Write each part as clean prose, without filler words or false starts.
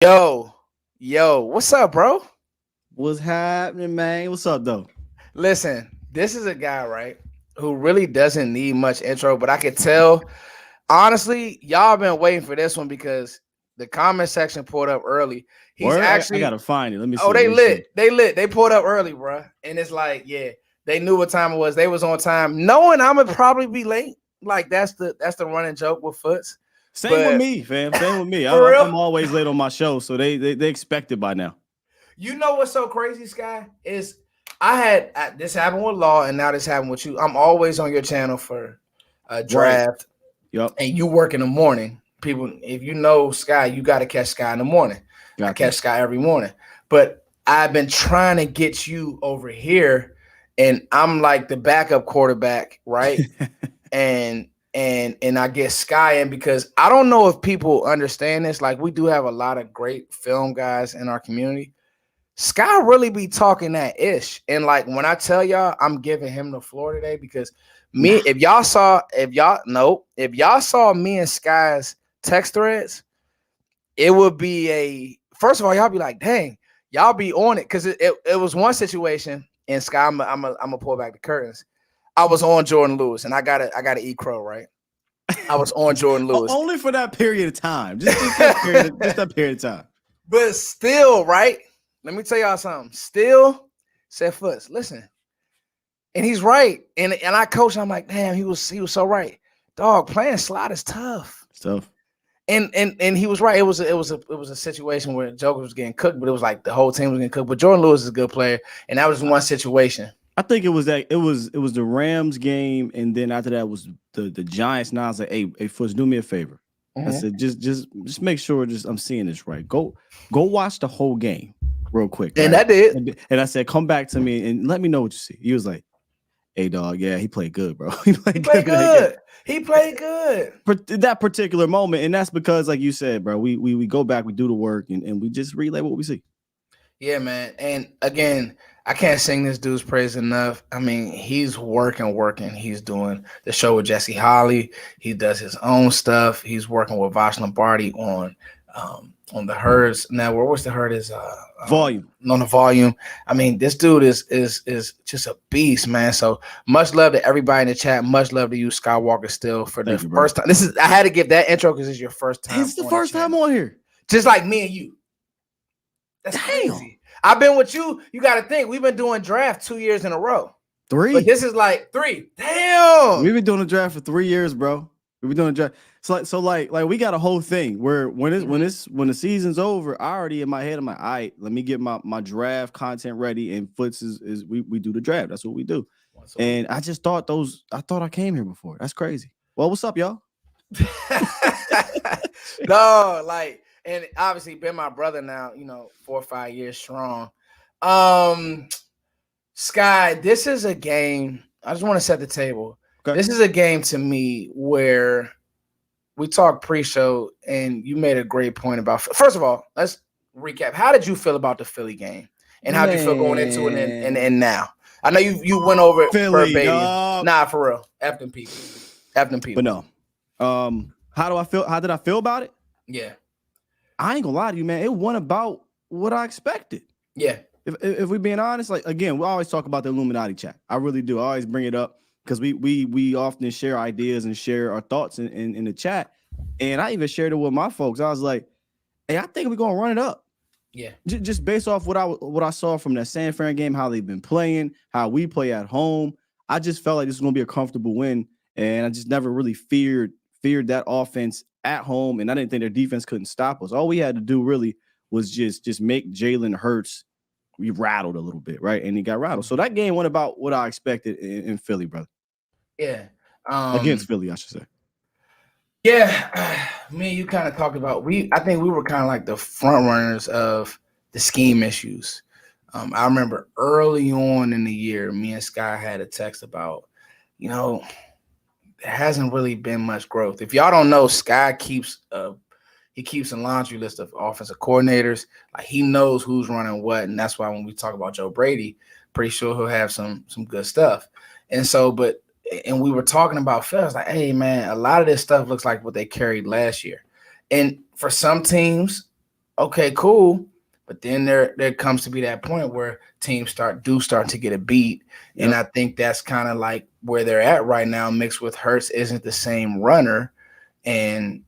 Yo, yo, what's up, bro? What's happening, man? What's up, though? Listen, this is a guy, right, who really doesn't need much intro, but I could tell, honestly, y'all been waiting for this one because the comment section pulled up early. He's Word? I actually, gotta find it. Let me oh, see. Let they me see. lit, they lit, they pulled up early, bro. And it's like, yeah, they knew what time it was. They was on time, knowing I'm gonna probably be late. Like that's the running joke with Foots, Same with but me, fam. Same with me. I'm, for I'm real, I'm always late on my show, so they expect it by now. you know what's so crazy, Sky? Is this happened with Law, and now this happened with you. I'm always on your channel for a Right. draft, Yup. and you work in the morning. People, if you know Sky, you got to catch Sky in the morning. I Got to. catch Sky every morning, but I've been trying to get you over here, and I'm like the backup quarterback, right? And I get Sky in because I don't know if people understand this. Like we do have a lot of great film guys in our community. Sky really be talking that ish. And like when I tell y'all I'm giving him the floor today because me, Nah. if y'all saw me and Sky's text threads, it would be a first of all, y'all be like, dang, y'all be on it. Cause it was one situation and Sky, I'm gonna pull back the curtains. I was on Jordan Lewis and I gotta eat crow, right? I was on Jordan Lewis. Only for that period of time. Just that period. Just that period of time. But still, right? Let me tell y'all something. Still said Foots, listen, and he's right. And I coach. I'm like, damn, he was so right. Dog, playing slot is tough. Stuff. And he was right. It was a situation where Joker was getting cooked, but it was like the whole team was getting cooked. But Jordan Lewis is a good player, and that was one situation. I think it was that it was the Rams game, and then after that was the Giants. Now I was like, hey, Foots, do me a favor. I Mhm. said, just make sure I'm seeing this right. Go watch the whole game real quick, And right? that did. And I said, come back to me and let me know what you see. He was like, hey, dog, yeah, he played good, bro. He He played played good in that game. good. He played good. That particular moment, and that's because, like you said, bro, we go back, we do the work, and we just relay what we see. Yeah, man. And again, I can't sing this dude's praise enough. I mean, he's working. He's doing the show with Jesse Holly. He does his own stuff. He's working with Vosh Lombardi on the Herds Network. What's the Herd is Volume. on the volume. I mean, this dude is just a beast, man. So much love to everybody in the chat. Much love to you, SkyWalker Steele, for the Thank you, bro. first time. I had to give that intro because it's your first time It's the on the first time channel. on here. Just like me and you. That's Damn. crazy. I've been with you. You got to think we've been doing draft 2 years in a row, but 3. this is like three. Damn. We've been doing the draft for 3 years, bro. We've been doing the draft. So like we got a whole thing where when the season's over, I already in my head, I'm like, all right, let me get my draft content ready. And Foots is we do the draft. That's what we do. Once a week. And I thought I came here before. That's crazy. Well, what's up, y'all? No, like, and obviously been my brother now, 4 or 5 years strong. Um, Sky, this is a game. I just want to set the table. Okay. This is a game to me where we talked pre-show, and you made a great point about. First of all, let's recap. How did you feel about the Philly game, and how did you feel going into it, and Man. now? I know you went over it Philly, verbatim. dog. Nah, for real, F them people, F them But people. no. How do I feel? How did I feel about it? Yeah, I ain't gonna lie to you, man. It went about what I expected. yeah, If we being honest, like again, we always talk about the Illuminati chat. I really do. I always bring it up because we often share ideas and share our thoughts in the chat. And I even shared it with my folks. I was like, hey, I think we're gonna run it up. yeah. Just based off what I saw from that San Fran game, how they've been playing, how we play at home. I just felt like this was gonna be a comfortable win. And I just never really feared that offense at home. And I didn't think their defense couldn't stop us. All we had to do really was just make Jalen Hurts we rattled a little bit, right? And he got rattled. So that game went about what I expected in Philly, brother. Yeah. Against Philly, I should say. Yeah. Me and you kind of talked about I think we were kind of like the front runners of the scheme issues. I remember early on in the year, me and Sky had a text about, you know, there hasn't really been much growth. If y'all don't know, Sky keeps a laundry list of offensive coordinators. Like he knows who's running what, and that's why when we talk about Joe Brady, pretty sure he'll have some good stuff. And so, and we were talking about Phil. I was like, hey man, a lot of this stuff looks like what they carried last year. And for some teams, okay, cool. But then there comes to be that point where teams start to get a beat. And Yep. I think that's kind of like where they're at right now, mixed with Hurts isn't the same runner. And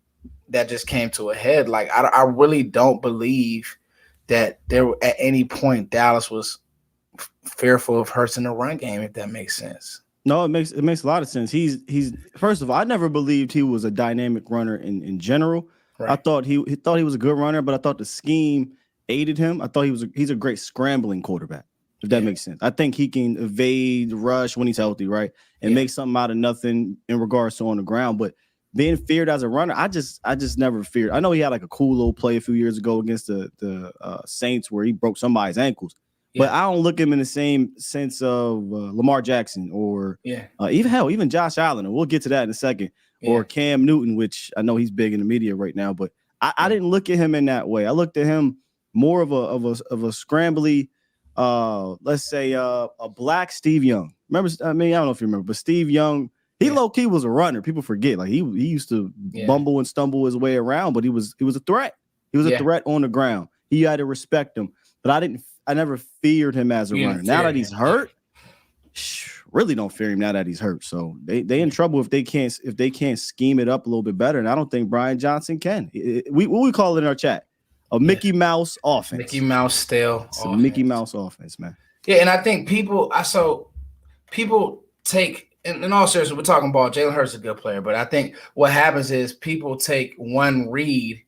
that just came to a head. Like I really don't believe that there at any point Dallas was fearful of Hurts in the run game, if that makes sense. No, it makes a lot of sense. He's first of all, I never believed he was a dynamic runner in general. I Right. thought he thought he was a good runner, but I thought the scheme aided him. I thought he's a great scrambling quarterback, if that Yeah. makes sense. I think he can evade, rush when he's healthy, right, and Yeah. make something out of nothing in regards to on the ground. But being feared as a runner, I just never feared. I know he had like a cool little play a few years ago against the Saints where he broke somebody's ankles. But Yeah. I don't look at him in the same sense of Lamar Jackson or Yeah. even Josh Allen. And we'll get to that in a second. Yeah. Or Cam Newton, which I know he's big in the media right now. But I Yeah. didn't look at him in that way. I looked at him more of a scrambly, let's say a black Steve Young. Remember? I mean, I don't know if you remember, but Steve Young, he Yeah. low key was a runner. People forget, like he used to Yeah. bumble and stumble his way around, but he was a threat. He was a Yeah. threat on the ground. You had to respect him. But I never feared him as a You runner. didn't Now fear that he's him. hurt, really don't fear him now that he's hurt. So they in trouble if they can't scheme it up a little bit better. And I don't think Brian Johnson can. What we call it in our chat, a Yeah. Mickey Mouse offense. Mickey Mouse stale It's a offense. Mickey Mouse offense, man. Yeah, and I think people take in all seriousness, we're talking about Jalen Hurts is a good player, but I think what happens is people take one read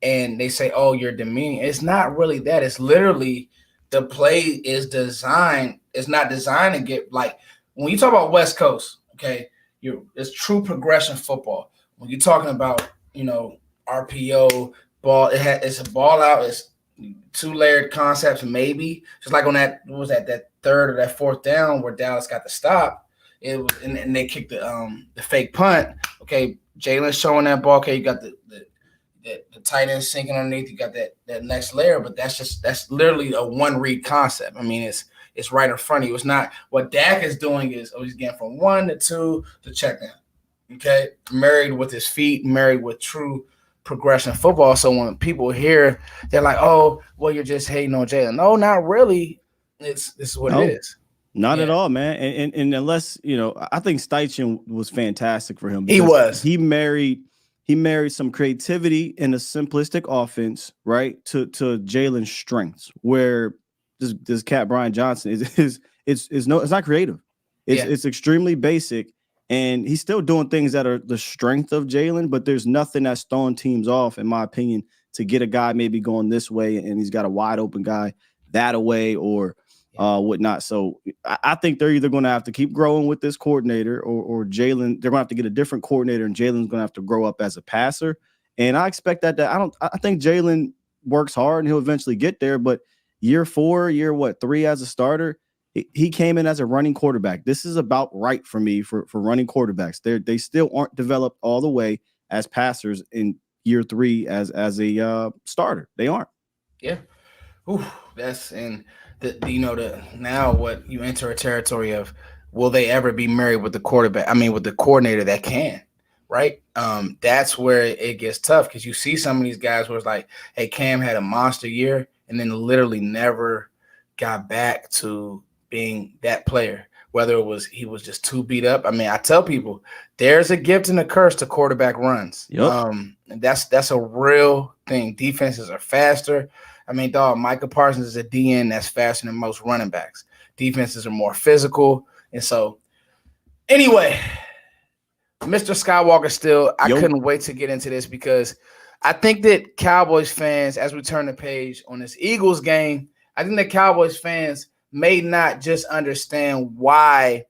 and they say, "Oh, you're demeaning." It's not really that. It's literally the play is designed. It's not designed to get like when you talk about West Coast. Okay, it's true progression football. When you're talking about RPO ball, it's a ball out. It's two layered concepts, maybe just like on that what was that third or that fourth down where Dallas got the stop. It was and they kicked the fake punt. Okay, Jalen showing that ball. Okay, you got the tight end sinking underneath. You got that next layer, but that's literally a one read concept. I mean, it's right in front of you. It's not what Dak is doing is he's getting from 1 to 2 to check down. Okay, married with his feet, married with true progression football. So when people hear, they're like, "Oh, well, you're just hating on Jalen." No, not really. This is what No. it is. Not Yeah. at all, man. And unless I think Steichen was fantastic for him. He was. He married some creativity and a simplistic offense, right, to Jalen's strengths. Where this cat Brian Johnson it's not creative. It's extremely basic, and he's still doing things that are the strength of Jalen. But there's nothing that's throwing teams off, in my opinion, to get a guy maybe going this way, and he's got a wide open guy that away or whatnot. So I think they're either going to have to keep growing with this coordinator or Jalen. They're going to have to get a different coordinator, and Jalen's going to have to grow up as a passer. And I expect that. I think Jalen works hard and he'll eventually get there. But year 3 as a starter, he came in as a running quarterback. This is about right for me for running quarterbacks. They still aren't developed all the way as passers in year 3 as a starter. They aren't. Yeah. Ooh, that's and the now what you enter a territory of will they ever be married with the quarterback? I mean, with the coordinator that can, right? That's where it gets tough because you see some of these guys where it's like, hey, Cam had a monster year and then literally never got back to being that player. Whether it was he was just too beat up. I mean, I tell people there's a gift and a curse to quarterback runs. Yep. And that's a real thing. Defenses are faster. I mean, dog, Micah Parsons is a DN that's faster than most running backs. Defenses are more physical. And so, anyway, Mr. SkyWalker Steele, I couldn't wait to get into this because I think that Cowboys fans, as we turn the page on this Eagles game, I think that Cowboys fans may not just understand why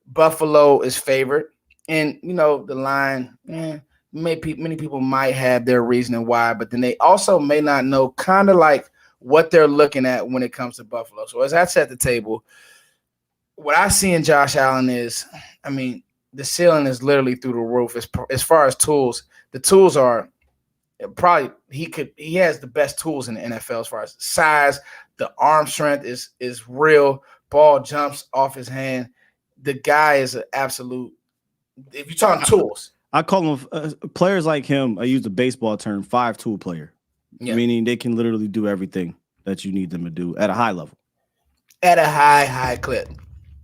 Buffalo is favored. And, the line, many people might have their reasoning why, but then they also may not know kind of like what they're looking at when it comes to Buffalo. So as I set the table, what I see in Josh Allen is, I mean, the ceiling is literally through the roof. As far as tools, the tools are probably he has the best tools in the NFL as far as size. The arm strength is real. Ball jumps off his hand. The guy is an absolute. If you're talking tools, I call him players like him. I use the baseball term 5-tool player. Yeah. meaning they can literally do everything that you need them to do at a high level. At a high clip.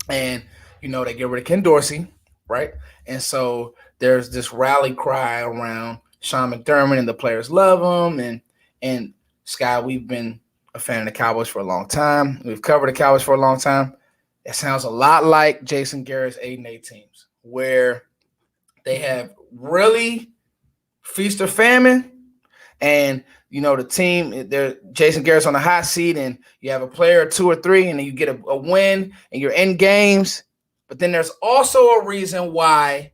And, they get rid of Ken Dorsey, right? And so there's this rally cry around Sean McDermott and the players love him. And Sky, we've been a fan of the Cowboys for a long time. We've covered the Cowboys for a long time. It sounds a lot like Jason Garrett's 8-8 teams, where they have really feast or famine. And the team, there, Jason Garrett's on the hot seat, and you have a player or 2 or 3, and then you get a win, and you're in games. But then there's also a reason why.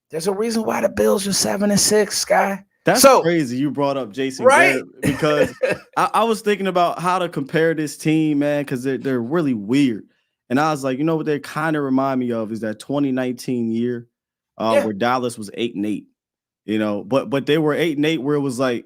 There's a reason why the Bills are 7-6, Sky. That's crazy. You brought up Jason right? Garrett because I was thinking about how to compare this team, man, because they're really weird. And I was like, what they kind of remind me of is that 2019 year where Dallas was 8-8. But they were 8-8 where it was like,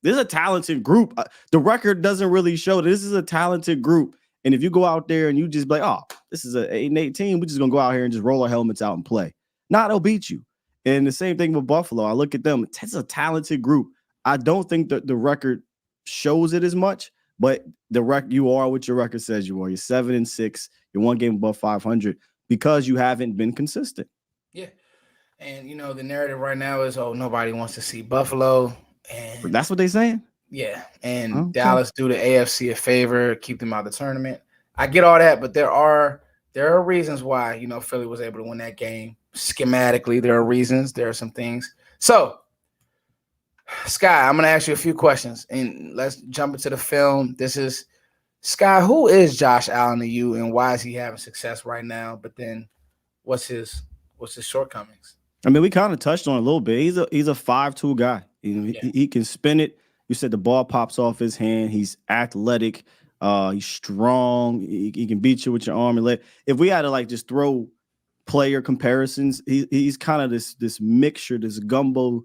this is a talented group. The record doesn't really show this is a talented group. And if you go out there and you just be like, oh, this is an 8-8 team, we're just going to go out here and just roll our helmets out and play. They'll beat you. And the same thing with Buffalo. I look at them. It's a talented group. I don't think that the record shows it as much, but you are what your record says you are. You're 7-6. You're one game above 500 because you haven't been consistent. Yeah. And, the narrative right now is, nobody wants to see Buffalo. And that's what they're saying? Yeah. And Dallas do the AFC a favor, keep them out of the tournament. I get all that, but there are reasons why, Philly was able to win that game. Schematically, there are reasons. There are some things. So, Sky, I'm going to ask you a few questions, and let's jump into the film. This is, Sky, who is Josh Allen to you, and why is he having success right now? But then what's his shortcomings? I mean, we kind of touched on it a little bit. He's a 5'2" guy. He can spin it. You said the ball pops off his hand. He's athletic. He's strong. He can beat you with your arm and leg. If we had to just throw player comparisons, he's kind of this mixture, this gumbo,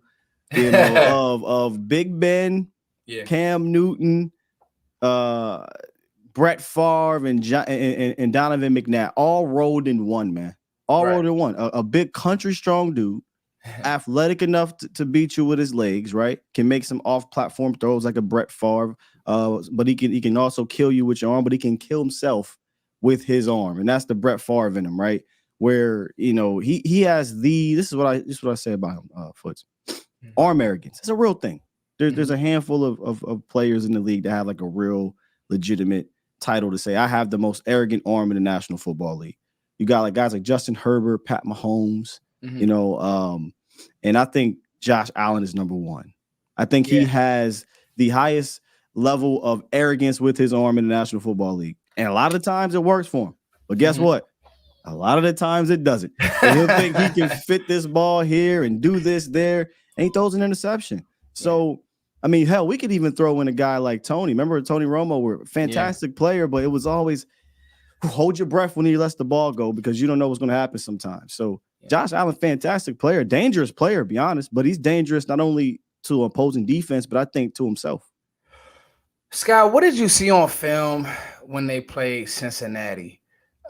of Big Ben, Cam Newton, Brett Favre, and Donovan McNabb, all rolled in one, man. Rolled in one. A big country strong dude, athletic enough to beat you with his legs, right? Can make some off-platform throws like a Brett Favre, but he can also kill you with your arm, but he can kill himself with his arm, and that's the Brett Favre in him, right? Where he has this is what I say about him, Foots. Arm arrogance. It's a real thing. There's a handful of players in the league that have like a real legitimate title to say, I have the most arrogant arm in the National Football League. You got like guys like Justin Herbert, Pat Mahomes, and I think Josh Allen is number one. I think he has the highest level of arrogance with his arm in the National Football League. And a lot of the times it works for him. But guess what? A lot of the times it doesn't. And he'll think he can fit this ball here and do this there, and he throws an interception. So, I mean, hell, we could even throw in a guy like Tony. Remember Tony Romo, were a fantastic player, but it was always hold your breath when he lets the ball go because you don't know what's going to happen sometimes. So Josh Allen, fantastic player, dangerous player, to be honest, but he's dangerous not only to opposing defense, but I think to himself. Scott, what did you see on film when they played Cincinnati?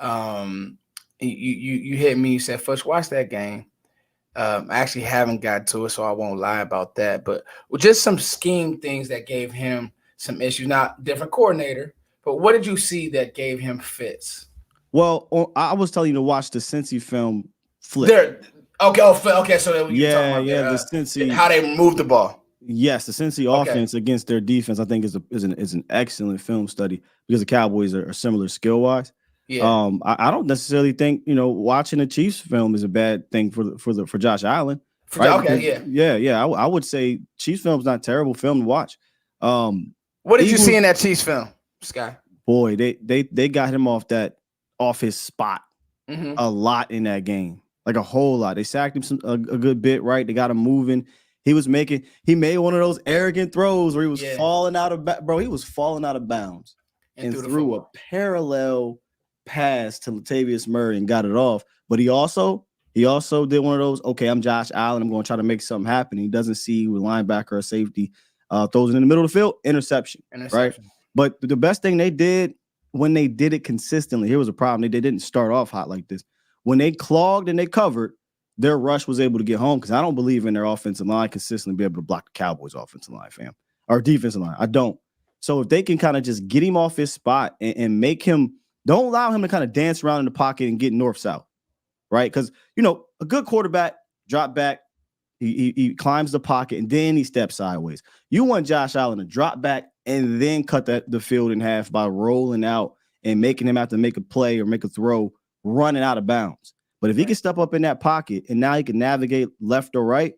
You hit me. You said, "First, watch that game." I actually haven't got to it, so I won't lie about that. But just some scheme things that gave him some issues. Not different coordinator, but what did you see that gave him fits? Well, I was telling you to watch the Cincy film flip. There, okay. So the Cincy, how they moved the ball. Yes, the Cincy offense against their defense, I think, is an excellent film study because the Cowboys are similar skill wise. Yeah. I don't necessarily think watching the Chiefs film is a bad thing for Josh Allen. Right? I would say Chiefs film's not terrible film to watch. What did you see in that Chiefs film, Sky? Boy, they got him off his spot a lot in that game, like a whole lot. They sacked him a good bit, right? They got him moving. He made one of those arrogant throws where he was falling out of he was falling out of bounds and threw a parallel pass to Latavius Murray and got it off. But he also did one of those, okay, I'm Josh Allen, I'm going to try to make something happen. He doesn't see with linebacker or safety, throws it in the middle of the field, interception. Right? But the best thing they did when they did it consistently, here was a problem. They didn't start off hot like this. When they clogged and they covered, their rush was able to get home because I don't believe in their offensive line consistently be able to block the Cowboys offensive line, fam. or defensive line. I don't. So if they can kind of just get him off his spot and make him, don't allow him to kind of dance around in the pocket and get north-south, right? Because, a good quarterback, drop back, he climbs the pocket, and then he steps sideways. You want Josh Allen to drop back and then cut the field in half by rolling out and making him have to make a play or make a throw running out of bounds. But if he can step up in that pocket and now he can navigate left or right,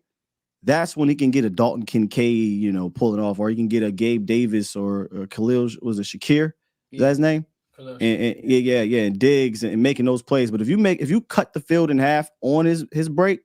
that's when he can get a Dalton Kincaid, pulling off, or he can get a Gabe Davis or Khalil, was it Shakir? Is that his name? And Diggs and making those plays. But if you cut the field in half on his break,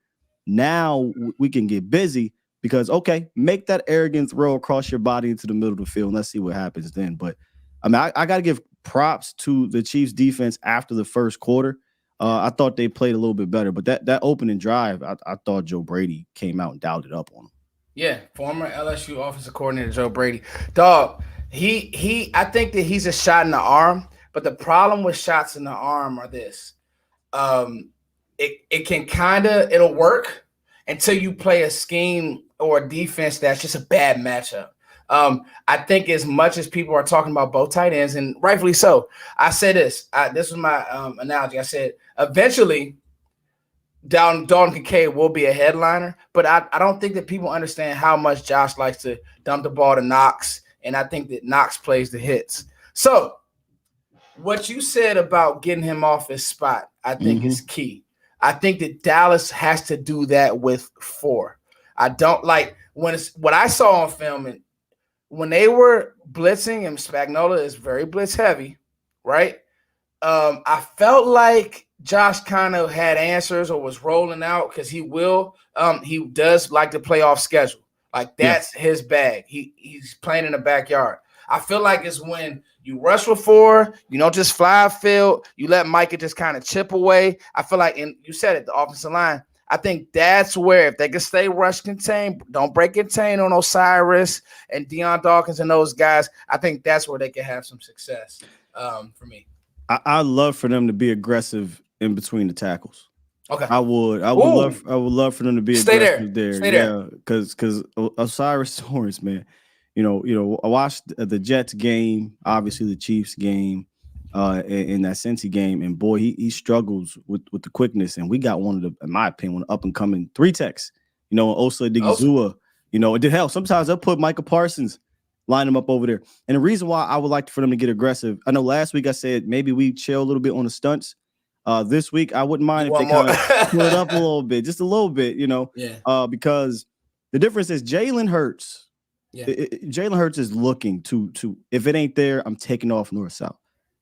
now we can get busy because, okay, make that arrogant throw across your body into the middle of the field. And let's see what happens then. But I mean, I got to give props to the Chiefs defense after the first quarter. I thought they played a little bit better, but that opening drive, I thought Joe Brady came out and dialed it up on him. Yeah, former LSU offensive coordinator Joe Brady. Dog, I think that he's a shot in the arm, but the problem with shots in the arm are this. It can it'll work until you play a scheme or a defense that's just a bad matchup. I think as much as people are talking about both tight ends, and rightfully so, I say this. This was my analogy. I said eventually Dalton Kincaid will be a headliner, but I don't think that people understand how much Josh likes to dump the ball to Knox, and I think that Knox plays the hits. So what you said about getting him off his spot, I think is key. I think that Dallas has to do that with 4. I don't like what I saw on film, and when they were blitzing, and Spagnuolo is very blitz heavy, right? I felt like Josh kind of had answers or was rolling out because he does like to play off schedule. Like that's his bag. He's playing in the backyard. I feel like it's when you rush with 4, you don't just fly field, you let Micah just kind of chip away. I feel like, and you said it, the offensive line, I think that's where if they can stay rush contained, don't break contain on Osiris and Deion Dawkins and those guys, I think that's where they can have some success for me. I love for them to be aggressive in between the tackles. Okay. I would love for them to be aggressive there. Stay there. Because Osiris Torrance, man, I watched the Jets game, obviously the Chiefs game, in that Cincy game, and boy, he struggles with the quickness. And we got one of the, in my opinion, one up and coming 3 techs. Osa Digizua. It did help. Sometimes they'll put Micah Parsons, line him up over there. And the reason why I would like for them to get aggressive, I know last week I said maybe we chill a little bit on the stunts. This week I wouldn't mind if they kind of pull it up a little bit, just a little bit, because the difference is Jalen Hurts. Yeah. Jalen Hurts is looking to if it ain't there, I'm taking off north-south.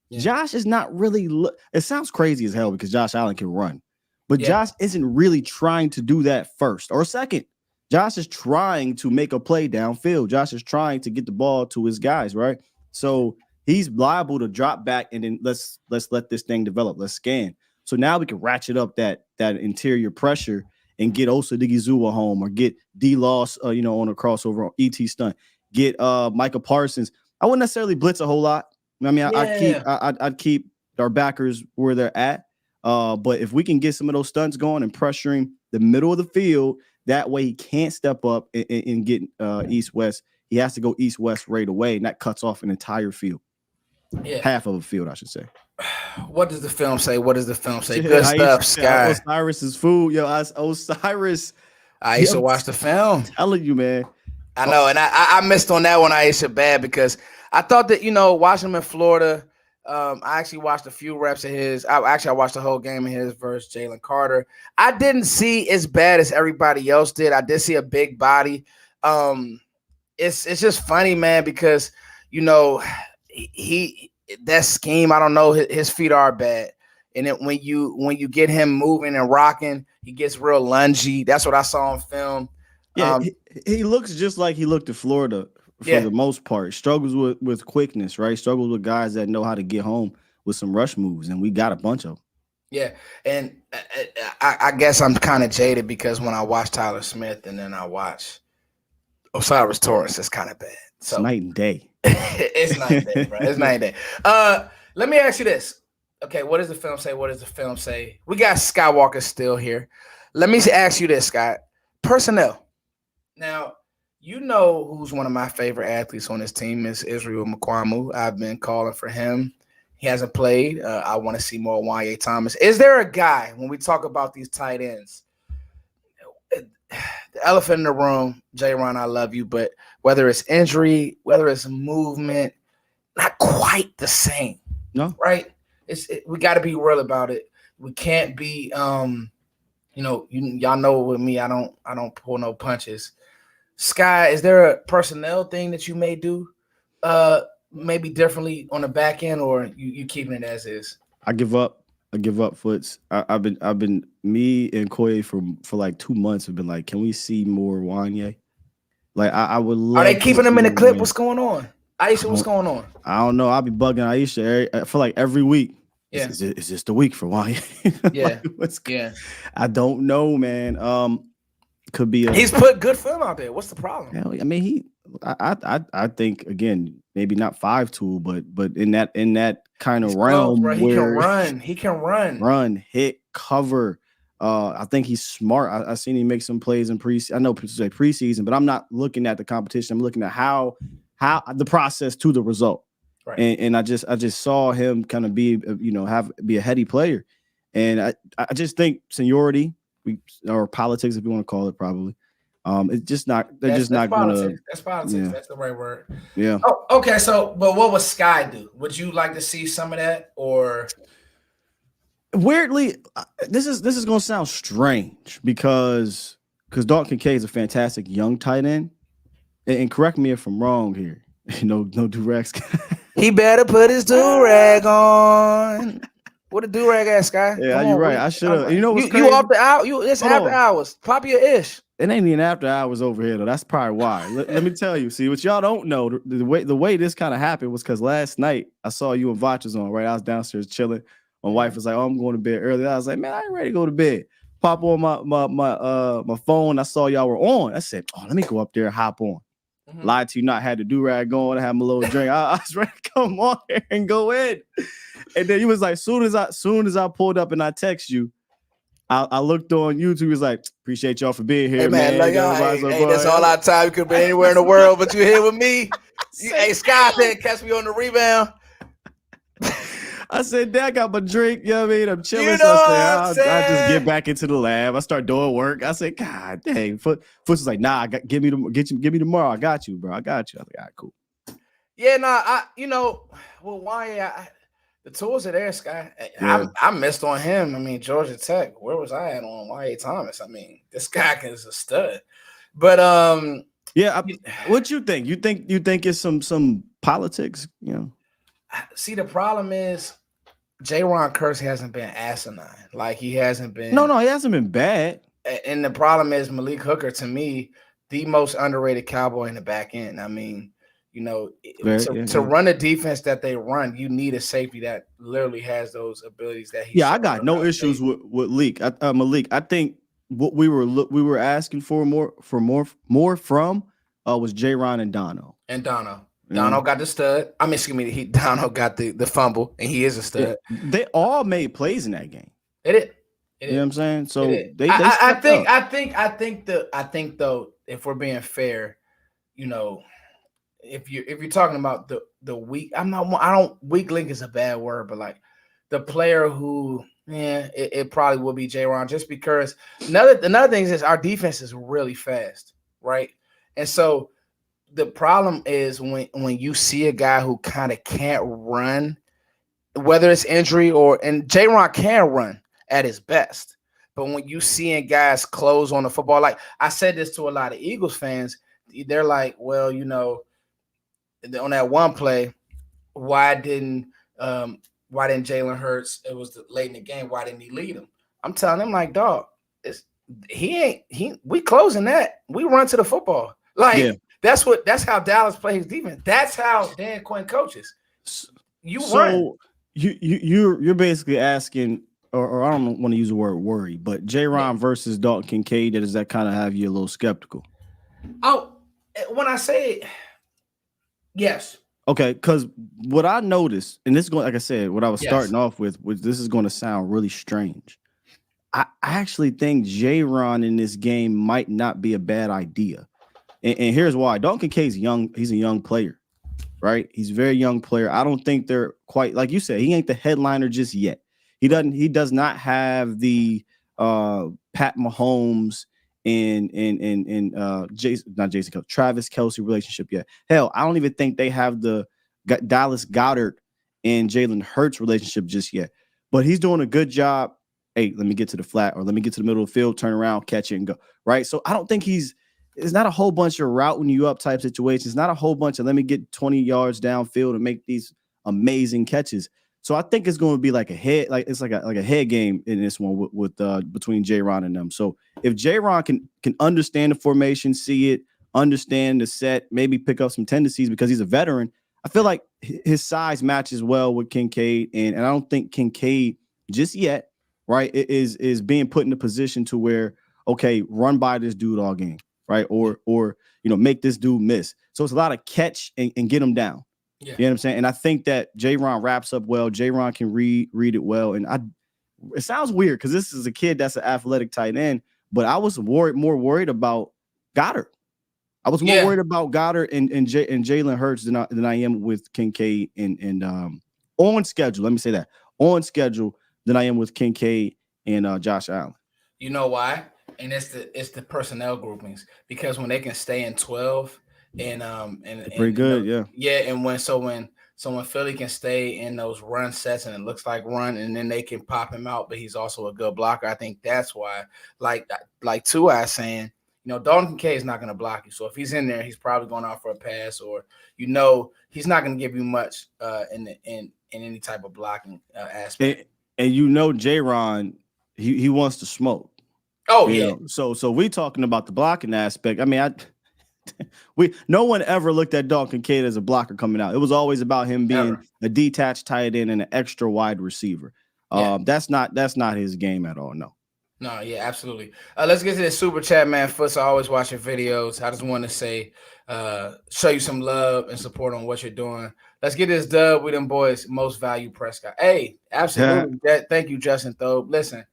Yeah. Josh is not really it sounds crazy as hell because Josh Allen can run, but Josh isn't really trying to do that first or second. Josh is trying to make a play downfield. Josh is trying to get the ball to his guys, right? So he's liable to drop back and then let's let this thing develop. Let's scan. So now we can ratchet up that interior pressure and get Osa Digizua home or get D-Loss, on a crossover on ET stunt. Get Micah Parsons. I wouldn't necessarily blitz a whole lot. I mean, I'd keep our backers where they're at. But if we can get some of those stunts going and pressuring the middle of the field, that way he can't step up and get east-west. He has to go east-west right away, and that cuts off an entire field. Yeah. Half of a field, I should say. What does the film say? Good stuff, Sky. Osiris's food. Yo, Osiris. I used to watch the film. I'm telling you, man. I know, and I missed on that one, Aisha, bad, because I thought that, watching him in Florida, I actually watched a few reps of his. I watched the whole game of his versus Jalen Carter. I didn't see as bad as everybody else did. I did see a big body. It's just funny, man, because, that scheme, I don't know, his feet are bad. And then when you get him moving and rocking, he gets real lungy. That's what I saw on film. Yeah, he looks just like he looked at Florida for the most part. Struggles with quickness, right? Struggles with guys that know how to get home with some rush moves, and we got a bunch of them. Yeah, and I guess I'm kind of jaded because when I watch Tyler Smith and then I watch Osiris Torrance, it's kind of bad. So it's night and day. It's night and day, bro. It's night and day. Let me ask you this. Okay, what does the film say? We got SkyWalker Steele here. Let me ask you this, Scott. Personnel. Now, You know who's one of my favorite athletes on this team is Israel McQuamu. I've been calling for him. He hasn't played. I want to see more Wanye Thomas. Is there a guy when we talk about these tight ends? The elephant in the room, J-Ron, I love you, but whether it's injury, whether it's movement, not quite the same. No, right? We got to be real about it. We can't be, y'all know with me, I don't pull no punches. Sky, is there a personnel thing that you may do, maybe differently on the back end, or you keeping it as is? I give up. Foots. I've been me and Koye for like 2 months have been like, can we see more Wanye? Like I would love. Are they keeping him in the clip? What's going on? Aisha, what's going on? I don't know. I'll be bugging Aisha. I feel like every week. Yeah. Is this the week for Wanye? Yeah. Yeah. I don't know, man. Could be. He's put good film out there. What's the problem? Hell, I mean, I think again, maybe not 5 tool, but in that kind of realm where he can run, hit, cover. I think he's smart. I seen him make some plays in preseason. I know preseason, but I'm not looking at the competition. I'm looking at how the process to the result. Right. And I just saw him kind of be a heady player, and I just think seniority or politics, if you want to call it, probably. It's just not. They're just not going to. That's politics. Yeah. That's the right word. Yeah. Oh, okay. So, but what would Sky do? Would you like to see some of that, or? Weirdly, this is going to sound strange because Dalton Kincaid is a fantastic young tight end, and correct me if I'm wrong here. No do-rags. He better put his do-rag on. What a do-rag at, Sky? Yeah, you're right. I should have. You know what's crazy? You off the out? It's after hours. Pop your ish. It ain't even after hours over here though. That's probably why. Let me tell you. See, what y'all don't know, the way this kind of happened was because last night I saw you and Vachas on. Right, I was downstairs chilling. My wife was like, "Oh, I'm going to bed early." I was like, "Man, I ain't ready to go to bed." Pop on my phone. I saw y'all were on. I said, "Oh, let me go up there and hop on." Mm-hmm. Lied to you, not had the do-rag going. I had my little drink. I was ready to come on here and go in. And then he was like, soon as I pulled up and I text you, I looked on YouTube. He was like, appreciate y'all for being here, hey, man. Like, that's all our time. You could be anywhere in the world, but you're here with me. Hey, Scott, catch me on the rebound. I said, Dad, I got my drink. You know what I mean? I'm chilling. You so know I just get back into the lab. I start doing work. I said, God dang. Foot was like, nah, give me tomorrow. I got you, bro. I got you. I was like, all right, cool. Yeah, why the tools are there, Sky. Yeah. I missed on him. I mean, Georgia Tech. Where was I at on Wanye Thomas? I mean, this guy is a stud. But what you think? You think it's some politics? You know. See, the problem is J-Ron Curse hasn't been asinine. Like he hasn't been. No, he hasn't been bad. And the problem is Malik Hooker, to me, the most underrated Cowboy in the back end. I mean, to run a defense that they run, you need a safety that literally has those abilities that he. Yeah, I got no issues with Malik. I think what we were asking for more from was J-Ron and Dono. Dono got the stud. I mean, excuse me, Dono got the fumble, and he is a stud. Yeah, they all made plays in that game. They did. You know what I'm saying? So I think though, if we're being fair, if you're talking about the weak, weak link is a bad word, but like the player who, it probably will be J-Ron, just because another thing is our defense is really fast, right? And so the problem is when you see a guy who kind of can't run, whether it's injury and J-Ron can run at his best, but when you seeing guys close on the football, like I said this to a lot of Eagles fans, they're like, well, on that one play, why didn't Jalen Hurts? It was late in the game. Why didn't he lead him? I'm telling him, like, dog, we closing that. We run to the football. Like, yeah. That's how Dallas plays defense. That's how Dan Quinn coaches. You're basically asking, or I don't want to use the word worry, but J-Ron versus Dalton Kincaid, does that kind of have you a little skeptical? Oh, when I say yes. Okay, because what I noticed, and this is going, like I said, what I was starting off with this is going to sound really strange. I actually think J-Ron in this game might not be a bad idea. And here's why. Dalton Kincaid's young. He's a young player, right? He's a very young player. I don't think they're quite like you said. He ain't the headliner just yet. He does not have the Pat Mahomes and Travis Kelce relationship yet. Hell, I don't even think they have the Dallas Goedert and Jalen Hurts relationship just yet. But he's doing a good job. Hey, let me get to the flat or let me get to the middle of the field, turn around, catch it, and go. Right. So I don't think it's not a whole bunch of routing you up type situations. It's not a whole bunch of let me get 20 yards downfield and make these amazing catches. So I think it's going to be like a head, like it's like a head game in this one with between J-Ron and them. So if J-Ron can understand the formation, see it, understand the set, maybe pick up some tendencies because he's a veteran, I feel like his size matches well with Kincaid, and I don't think Kincaid just yet, right, is being put in a position to where, okay, run by this dude all game, right, or make this dude miss. So it's a lot of catch and get him down. Yeah. You know what I'm saying? And I think that J-Ron wraps up well. J-Ron can read it well, and it sounds weird because this is a kid that's an athletic tight end, but I was more worried about Goddard. I was more worried about Goddard and Jalen Hurts than I am with Kincaid and on schedule. Let me say that on schedule than I am with Kincaid and Josh Allen. You know why? And it's the personnel groupings because when they can stay in 12 and pretty good, and when Philly can stay in those run sets and it looks like run and then they can pop him out, but he's also a good blocker. I think that's why, like Tua is saying. Dalton Kincaid is not going to block you. So if he's in there, he's probably going out for a pass, or he's not going to give you much in any type of blocking aspect. And J-Ron, he wants to smoke. Oh yeah. So we talking about the blocking aspect. I mean, no one ever looked at Dalton Kincaid as a blocker coming out. It was always about him being a detached tight end and an extra wide receiver. That's not his game at all. No, yeah, absolutely. Let's get to this super chat, man. Foots, I always watch your videos. I just want to say, show you some love and support on what you're doing. Let's get this dub with them boys. Most value Prescott. Hey, absolutely. Thank you, Justin Thobe. Listen,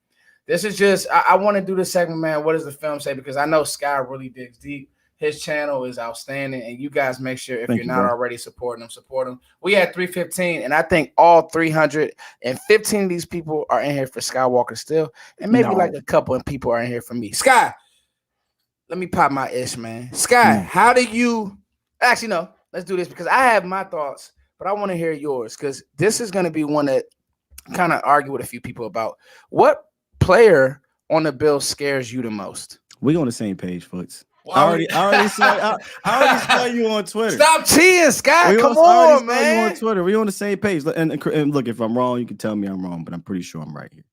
this is just, I want to do this segment, man. What does the film say? Because I know Sky really digs deep. His channel is outstanding, and you guys make sure if you're not already supporting him, support him. We had 315, and I think all 315 of these people are in here for SkyWalker Steele, and maybe like a couple of people are in here for me. Sky, let me pop my ish, man. Sky, how do you – actually, no, let's do this because I have my thoughts, but I want to hear yours because this is going to be one that kind of argue with a few people about. What player on the Bills scares you the most? We on the same page, folks. I already saw you on Twitter. Stop cheating, Scott. Come on, man. You on Twitter. We on the same page. And look, if I'm wrong, you can tell me I'm wrong, but I'm pretty sure I'm right here.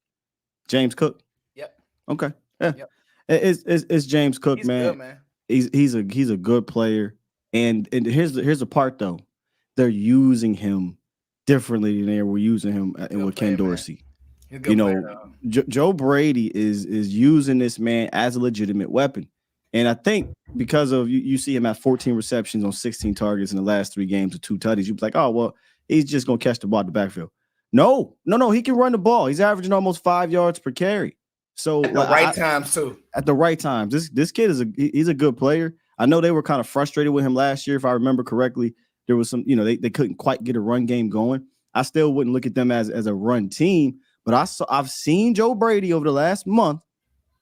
James Cook. Yep. Okay. Yeah. Yep. It's James Cook, he's man. Good, man. He's a good player. And here's the part though. They're using him differently than they were using him with Ken Dorsey. Joe Brady is using this man as a legitimate weapon. And I think because of you see him at 14 receptions on 16 targets in the last 3 games with 2 tutties, you'd be like, oh, well, he's just going to catch the ball at the backfield. No, he can run the ball. He's averaging almost 5 yards per carry. So at the right times too. At the right times. This kid he's a good player. I know they were kind of frustrated with him last year, if I remember correctly. There was some, they couldn't quite get a run game going. I still wouldn't look at them as a run team, but I've seen Joe Brady over the last month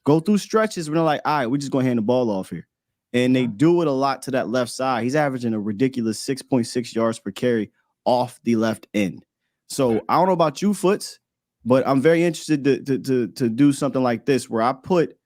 go through stretches when they're like, all right, we're just going to hand the ball off here. And they do it a lot to that left side. He's averaging a ridiculous 6.6 yards per carry off the left end. So I don't know about you, Foots, but I'm very interested to do something like this where I put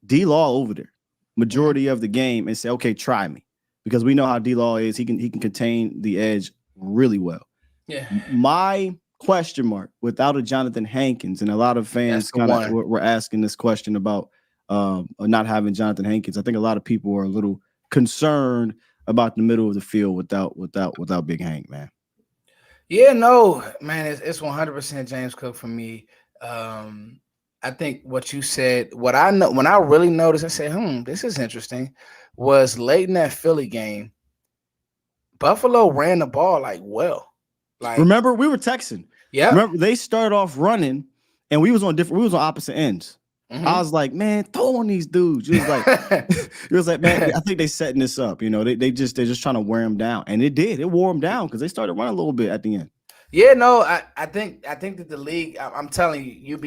D-Law over there majority of the game and say, okay, try me. Because we know how D-Law is. He can contain the edge really well. Yeah. My question mark without a Jonathan Hankins, and a lot of fans kind of were asking this question about not having Jonathan Hankins. I think a lot of people are a little concerned about the middle of the field without Big Hank, man. Yeah, no, man, it's 100% James Cook for me. I think what you said, what I know, when I really noticed, I said, this is interesting, was late in that Philly game, Buffalo ran the ball well. Remember, we were texting. Yeah. Remember, they started off running, and we was on opposite ends. I was like, man, throw on these dudes. It was like, man, I think they setting this up. They're just trying to wear him down, and it did. It wore him down because they started running a little bit at the end. Yeah, no, I think that the league. I'm telling you,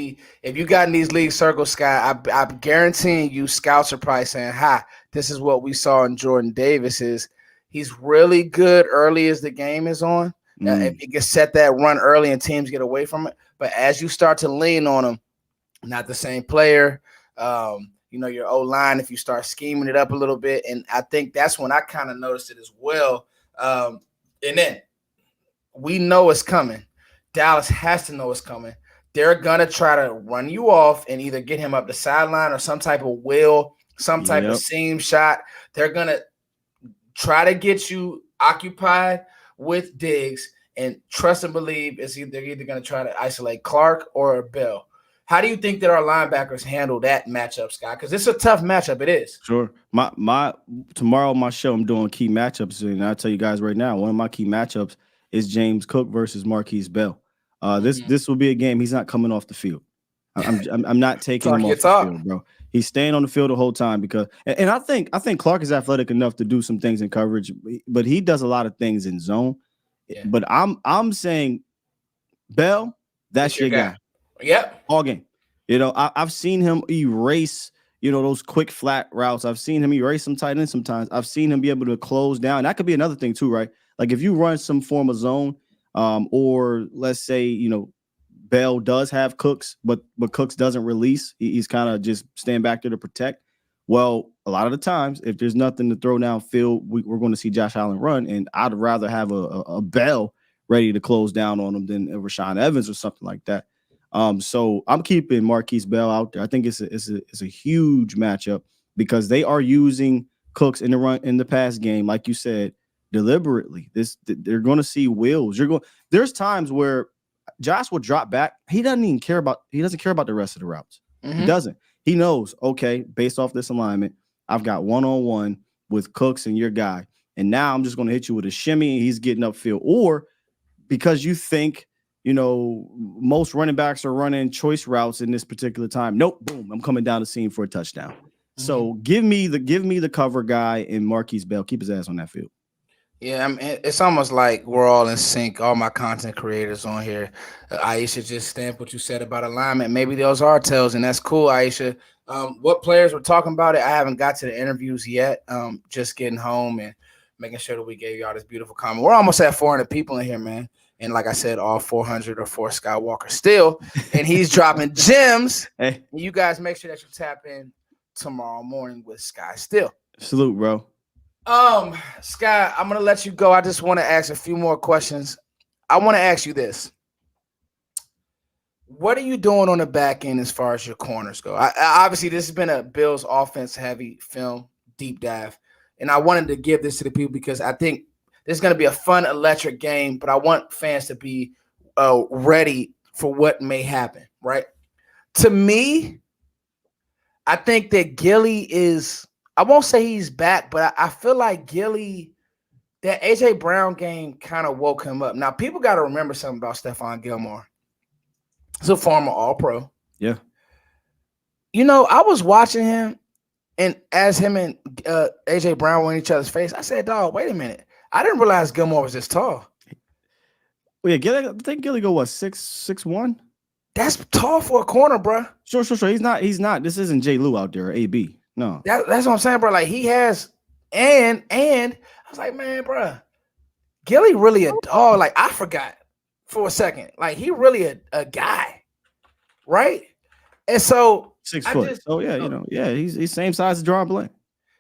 if you got in these league circles, Sky, I'm guaranteeing you, scouts are probably saying, "Hi, this is what we saw in Jordan Davis. Is he's really good early as the game is on. If he can set that run early and teams get away from it, but as you start to lean on him, not the same player. Your O line, if you start scheming it up a little bit, and I think that's when I kind of noticed it as well. And then we know it's coming. Dallas has to know it's coming. They're gonna try to run you off and either get him up the sideline or some type of wheel, some type of seam shot. They're gonna try to get you occupied with Diggs and trust and believe they're either gonna try to isolate Clark or Bell. How do you think that our linebackers handle that matchup, Scott? Because it's a tough matchup. It is. Sure. Tomorrow on my show, I'm doing key matchups, and I'll tell you guys right now, one of my key matchups is James Cook versus Marquise Bell. This will be a game. He's not coming off the field. I'm not taking him off the field, bro. He's staying on the field the whole time because I think Clark is athletic enough to do some things in coverage, but he does a lot of things in zone. Yeah. But I'm saying, Bell, that's your guy. Yep. All game. I've seen him erase, those quick flat routes. I've seen him erase some tight ends sometimes. I've seen him be able to close down. That could be another thing too, right? Like if you run some form of zone, or let's say, Bell does have Cooks, but Cooks doesn't release. He's kind of just stand back there to protect. Well, a lot of the times, if there's nothing to throw downfield, we're going to see Josh Allen run, and I'd rather have a Bell ready to close down on him than a Rashaan Evans or something like that. So I'm keeping Marquise Bell out there. I think it's a huge matchup because they are using Cooks in the pass game, like you said, deliberately. They're going to see wheels. There's times where Josh will drop back. He doesn't care about the rest of the routes. Mm-hmm. He doesn't. He knows, okay, based off this alignment, I've got one-on-one with Cooks and your guy. And now I'm just going to hit you with a shimmy and he's getting upfield. Or because you think, most running backs are running choice routes in this particular time. Nope, boom, I'm coming down the seam for a touchdown. Mm-hmm. So give me the cover guy and Marquise Bell. Keep his ass on that field. Yeah, it's almost like we're all in sync. All my content creators on here. Aisha just stamped what you said about alignment. Maybe those are tells, and that's cool, Aisha. What players were talking about it? I haven't got to the interviews yet. Just getting home and making sure that we gave y'all this beautiful comment. We're almost at 400 people in here, man. And like I said, all 400 are for SkyWalker Steele, and he's dropping gems. Hey. You guys make sure that you tap in tomorrow morning with Sky Steele. Salute, bro. Sky, I'm gonna let you go. I just want to ask a few more questions. I want to ask you this: what are you doing on the back end as far as your corners go? Obviously, this has been a Bills offense heavy film deep dive, and I wanted to give this to the people because I think this is going to be a fun, electric game, but I want fans to be ready for what may happen, right? To me, I think that Gilly is – I won't say he's back, but I feel like Gilly – that A.J. Brown game kind of woke him up. Now, people got to remember something about Stephon Gilmore. He's a former All-Pro. Yeah. I was watching him, and as him and A.J. Brown were in each other's face, I said, dog, wait a minute. I didn't realize Gilmore was this tall. Well, yeah, I think Gilly go what 6'1"? That's tall for a corner, bro. Sure. He's not. This isn't J. Lou out there or AB. No. That's what I'm saying, bro. Like he has, and I was like, man, bro, Gilly really a dog. Like I forgot for a second. Like he really a guy, right? And so 6 foot. He's same size as Deron Bland.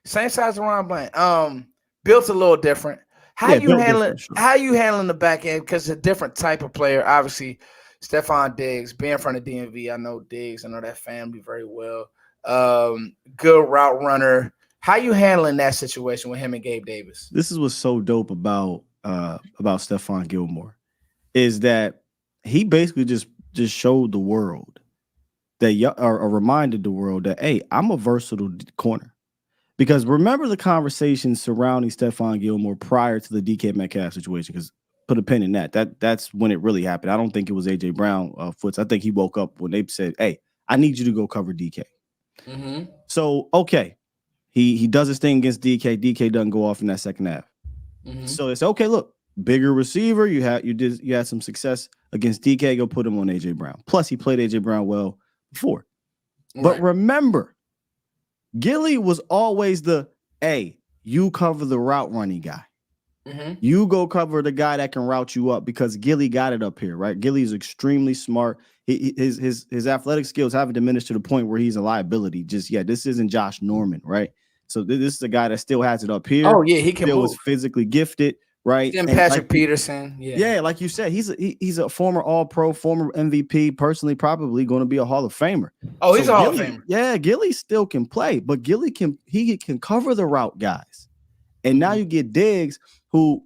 Same size as Deron Bland. Built a little different. How you handling the back end? Because it's a different type of player. Obviously, Stefon Diggs, being from the DMV, I know Diggs. I know that family very well. Good route runner. How you handling that situation with him and Gabe Davis? This is what's so dope about Stefon Gilmore is that he basically just showed the world that or reminded the world that, hey, I'm a versatile corner. Because remember the conversation surrounding Stefon Gilmore prior to the DK Metcalf situation, because put a pin in that's when it really happened. I don't think it was A.J. Brown foots. I think he woke up when they said, hey, I need you to go cover DK. Mm-hmm. So, okay, he does his thing against DK. DK doesn't go off in that second half. Mm-hmm. So it's okay. Look, bigger receiver. You had some success against DK. Go put him on AJ Brown. Plus, he played AJ Brown well before. But Right. remember, Gilly was always the you cover the route running guy. Mm-hmm. You go cover the guy that can route you up because Gilly got it up here, right? Gilly is extremely smart. His athletic skills haven't diminished to the point where he's a liability. Just yet. This isn't Josh Norman, right? So this is a guy that still has it up here. Oh yeah, he can Still move. is physically gifted, right? Then And Patrick Peterson. yeah, like you said, he's a former All-Pro, former MVP. Personally, probably going to be a Hall of Famer. Oh, he's a Hall of Gilly, Famer. yeah, Gilly still can play, but Gilly can cover the route guys. And now you get Diggs, who,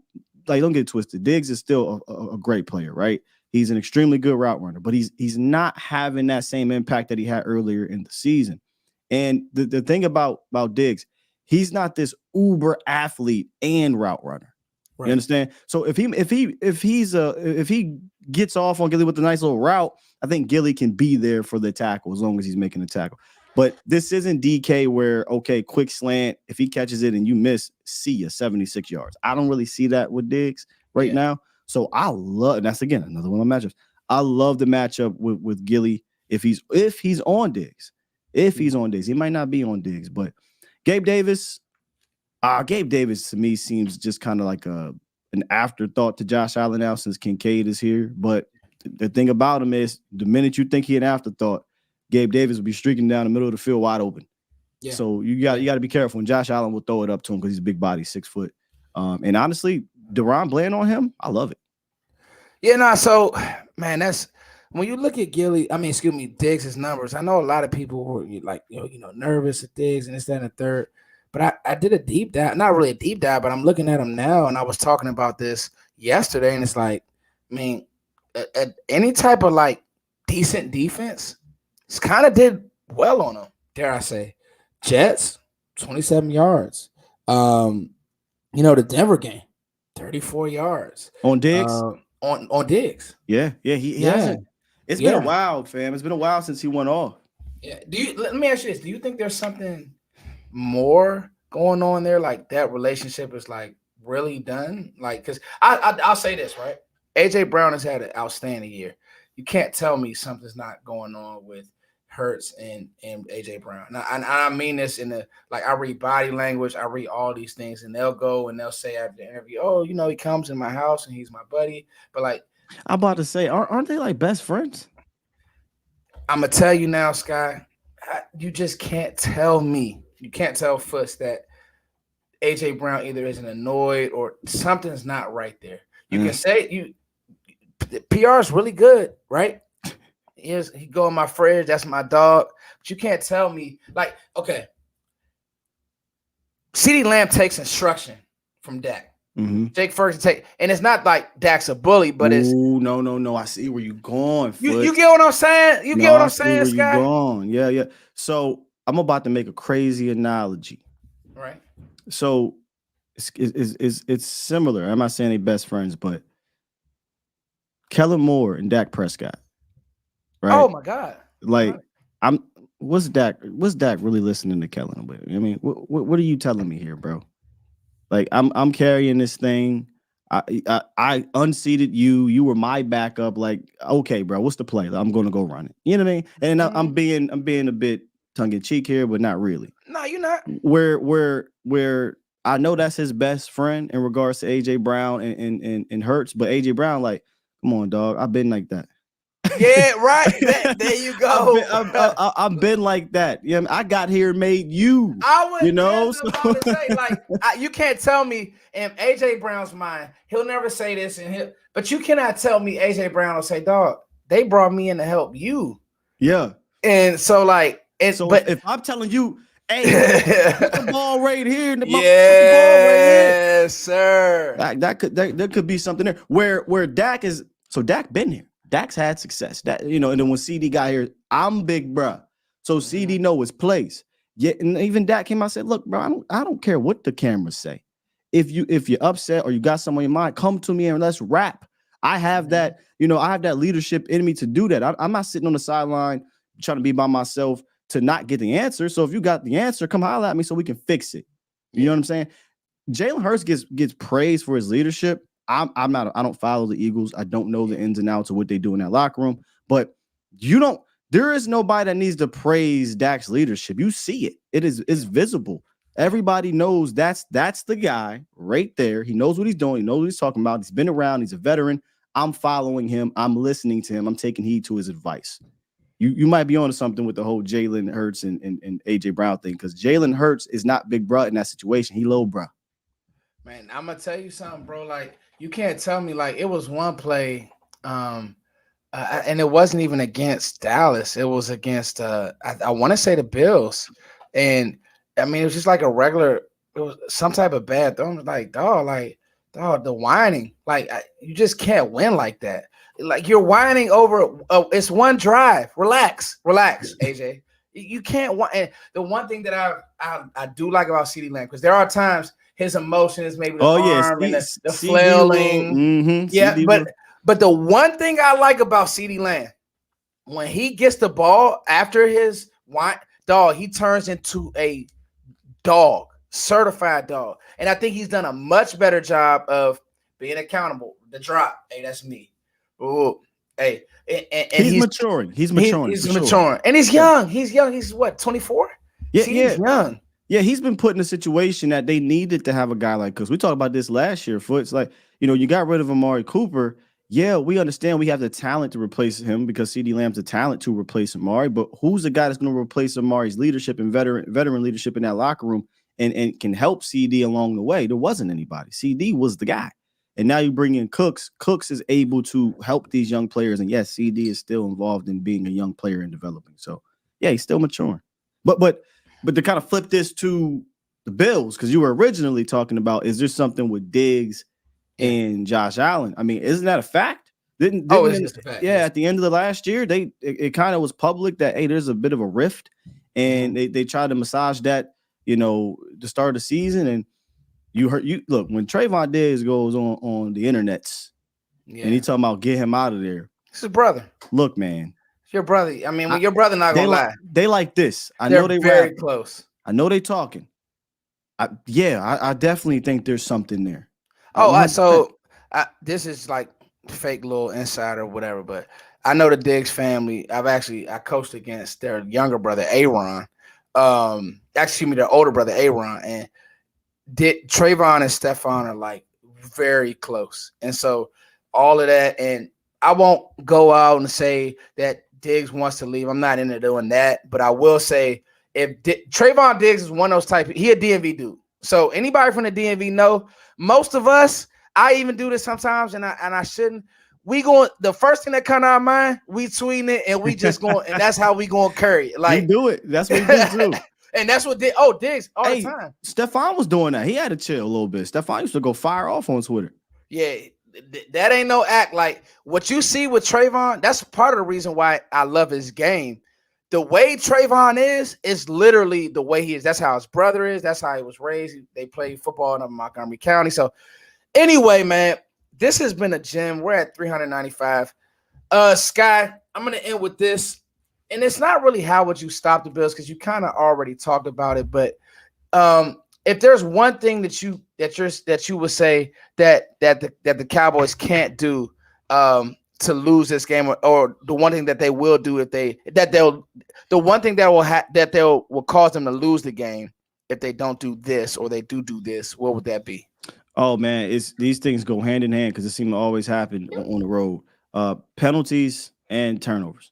like, don't get twisted. Diggs is still a great player, right? He's an extremely good route runner, but he's not having that same impact that he had earlier in the season. And the thing about Diggs, he's not this uber athlete and route runner. Right. You understand? So if he gets off on Gilly with a nice little route, I think Gilly can be there for the tackle as long as he's making the tackle. But this isn't DK where, okay, quick slant, if he catches it and you miss, see you 76 yards. I don't really see that with Diggs right now. So I love, and that's again another one of my matchups. I love the matchup with Gilly if he's on Diggs. If he's on Diggs. He might not be on Diggs, but Gabe Davis to me seems just kind of like an afterthought to Josh Allen now since Kincaid is here. But the thing about him is the minute you think he an afterthought, Gabe Davis will be streaking down the middle of the field wide open. Yeah. So you got to be careful. And Josh Allen will throw it up to him because he's a big body, 6 foot. And honestly, Deron Bland on him, I love it. Yeah, no. So, man, that's when you look at Diggs' numbers. I know a lot of people were like, nervous at Diggs and this, that, and the third. But I did a deep dive, not really a deep dive, but I'm looking at him now, and I was talking about this yesterday, and it's like, I mean, at any type of like decent defense, it's kind of did well on him, dare I say. Jets, 27 yards. The Denver game, 34 yards. On Diggs? On Diggs. Yeah, he hasn't. It's been a while, fam. It's been a while since he went off. Yeah. Let me ask you this. Do you think there's something more going on there? Like that relationship is like really done? Like, because I'll say this, right? AJ Brown has had an outstanding year. You can't tell me something's not going on with Hurts and AJ Brown. Now, I mean this in the, like, I read body language, I read all these things, and they'll go and they'll say after the interview, oh, he comes in my house and he's my buddy. But like, I'm about to say, aren't they like best friends? I'm gonna tell you now, Sky, you just can't tell me. You can't tell Foots that AJ Brown either isn't annoyed or something's not right there. You can say PR is really good, right? He go in my fridge. That's my dog. But you can't tell me, like, okay. CeeDee Lamb takes instruction from Dak. Mm-hmm. Jake Ferguson and it's not like Dak's a bully, but it's no. I see where you're going. You get what I'm saying? You get what I'm saying, Sky? You're going. Yeah. So I'm about to make a crazy analogy. Right. So it's similar. I'm not saying they're best friends, but Kellen Moore and Dak Prescott. Right? Oh my God! Like, what's Dak really listening to Kellen with? I mean, what are you telling me here, bro? Like, I'm carrying this thing. I unseated you. You were my backup. Like, okay, bro, what's the play? I'm going to go run it. You know what I mean? And I'm being a bit tongue in cheek here, but not really. No, you're not. Where I know that's his best friend in regards to AJ Brown and Hurts, but AJ Brown, like, come on, dog, I've been like that. Yeah, right. There you go. I've been like that. Yeah, I got here and made you. I would say, like, you can't tell me in AJ Brown's mind, he'll never say this, but you cannot tell me AJ Brown will say, dog, they brought me in to help you. Yeah. And so, like, if I'm telling you, hey, put the ball right here. Yes, sir. There could be something there where Dak is. So Dak been here. Dak's had success. And then when CD got here, I'm big, bro. So CD know his place. Yeah, and even Dak came out and said, "Look, bro, I don't care what the cameras say. If you're upset or you got someone in your mind, come to me and let's rap. I have that. I have that leadership in me to do that. I'm not sitting on the sideline trying to be by myself, to not get the answer. So if you got the answer, come holler at me so we can fix it. You know what I'm saying? Jalen Hurts gets praised for his leadership. I don't follow the Eagles. I don't know the ins and outs of what they do in that locker room. But there is nobody that needs to praise Dak's leadership. You see it. It's visible. Everybody knows that's the guy right there. He knows what he's doing. He knows what he's talking about. He's been around. He's a veteran. I'm following him. I'm listening to him. I'm taking heed to his advice. You might be onto something with the whole Jalen Hurts and AJ Brown thing, because Jalen Hurts is not big bro in that situation. He low bro. Man, I'm gonna tell you something, bro. Like, you can't tell me, like, it was one play, and it wasn't even against Dallas. It was against I want to say the Bills, and I mean, it was just like a regular. It was some type of bad throw. Like, dog, the whining. Like, you just can't win like that. Like, you're whining over. It's one drive. Relax, AJ. You can't want. And the one thing that I do like about CeeDee Lamb, because there are times his emotions, maybe the arm and the flailing. Yeah, but the one thing I like about CeeDee Lamb, when he gets the ball after his dog, he turns into a dog, certified dog. And I think he's done a much better job of being accountable. The drop, hey, that's me. Ooh, hey, and he's maturing. He's maturing. He's maturing, and he's young. He's young. He's what, 24? Yeah, he's young. Yeah, he's been put in a situation that they needed to have a guy like, because we talked about this last year. It's like, you got rid of Amari Cooper. Yeah, we understand we have the talent to replace him because CeeDee Lamb's the talent to replace Amari. But who's the guy that's going to replace Amari's leadership and veteran leadership in that locker room and can help CD along the way? There wasn't anybody. CD was the guy. And now you bring in Cooks. Cooks is able to help these young players. And yes, CD is still involved in being a young player and developing. So yeah, he's still maturing. But to kind of flip this to the Bills, because you were originally talking about, is there something with Diggs and Josh Allen? I mean, isn't that a fact? It's just a fact. Yeah, at the end of the last year, it kind of was public that, hey, there's a bit of a rift, and they tried to massage that, the start of the season. And look, when Trayvon Diggs goes on the internets and he talking about get him out of there. It's his brother. Look, man. Your brother. I mean, your brother not gonna lie. They like this. I They're know they very close. I know they talking. I definitely think there's something there. This is like fake little insider or whatever, but I know the Diggs family. I coached against their younger brother Aaron. Their older brother Aaron, and Trayvon and Stefon are like very close, and so all of that. And I won't go out and say that Diggs wants to leave. I'm not into doing that, but I will say if Trayvon Diggs is one of those type, he a DMV dude. So anybody from the DMV know, most of us, I even do this sometimes, and I shouldn't. The first thing that come to our mind, we tweeting it, and we just going, and that's how we going to carry it. Like, we do it. That's what we do too. And that's what Diggs all the time. Stefon was doing that. He had to chill a little bit. Stefon used to go fire off on Twitter. Yeah. That ain't no act. Like, what you see with Trayvon, that's part of the reason why I love his game. The way Trayvon is literally the way he is. That's how his brother is. That's how he was raised. They play football in Montgomery County. So anyway, man, this has been a gem. We're at 395. Sky, I'm going to end with this. And it's not really how would you stop the Bills, because you kind of already talked about it. But if there's one thing that you would say that the Cowboys can't do to lose this game, or the one thing that they will do the one thing that will cause them to lose the game if they don't do this, or they do this, what would that be? Oh man, these things go hand in hand because it seems to always happen on the road. Penalties and turnovers.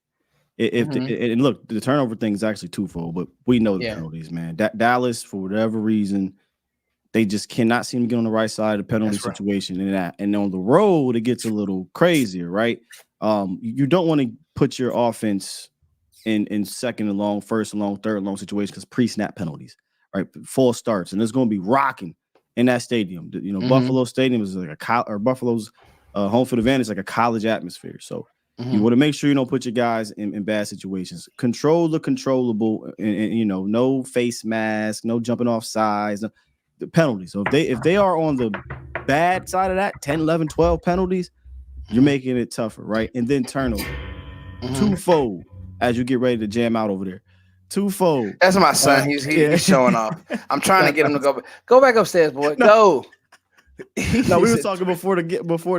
And look, the turnover thing is actually twofold, but we know the penalties, man. Dallas, for whatever reason, they just cannot seem to get on the right side of the penalty situation. And on the road, it gets a little crazier, right? You don't want to put your offense in second and long, first and long, third and long situations because pre-snap penalties, right? False starts, and it's going to be rocking in that stadium. Buffalo Stadium is like Buffalo's home field advantage, like a college atmosphere. So you want to make sure you don't put your guys in bad situations. Control the controllable, and no face mask, no jumping off sides, the penalties. So if they are on the bad side of that, 10, 11, 12 penalties, you're making it tougher, right? And then turnover. Twofold as you get ready to jam out over there. Twofold. That's my son. He's showing off. I'm trying to get him to go back upstairs, boy. No. Go. No, we were talking before